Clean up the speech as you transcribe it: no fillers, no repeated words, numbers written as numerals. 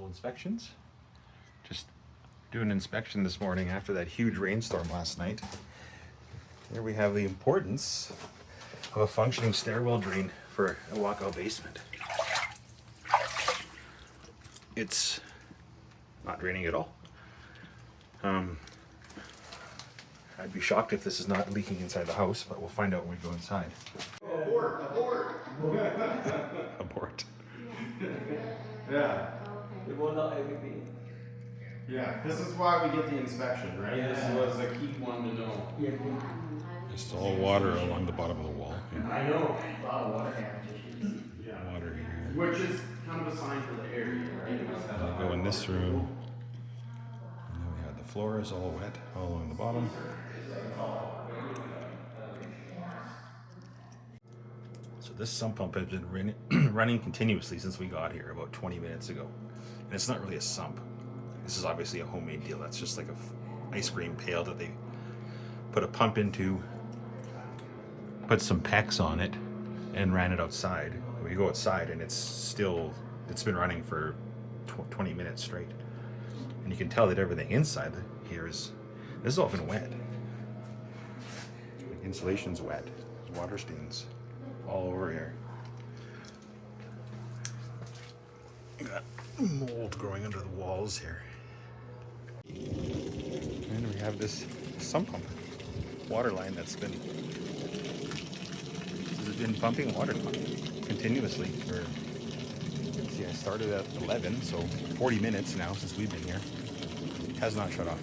Inspections. Just doing an inspection this morning after that huge rainstorm last night. Here we have the importance of a functioning stairwell drain for a walkout basement. It's not draining at all. I'd be shocked if this is not leaking inside the house, but we'll find out when we go inside. Abort! Abort. Yeah. It will not everything. Yeah, this is why we get the inspection, right? Yeah. This was a key one to know. Yeah. There's still water along the bottom of the wall. I know. A lot of water damage issues. Yeah. Water here. Which is kind of a sign for the area, right? It must have a We go in this room. And then we have the floor is all wet all along the bottom. So this sump pump has been running continuously since we got here about 20 minutes ago. And it's not really a sump. This is obviously a homemade deal. That's just like a ice cream pail that they put a pump into, put some PEX on it, and ran it outside. We go outside and it's been running for 20 minutes straight. And you can tell that everything inside here this has all been wet. The insulation's wet. There's water stains all over here. Got mold growing under the walls here. And we have this sump pump water line that's been pumping water continuously for, see, I started at 11, so 40 minutes now since we've been here. It has not shut off.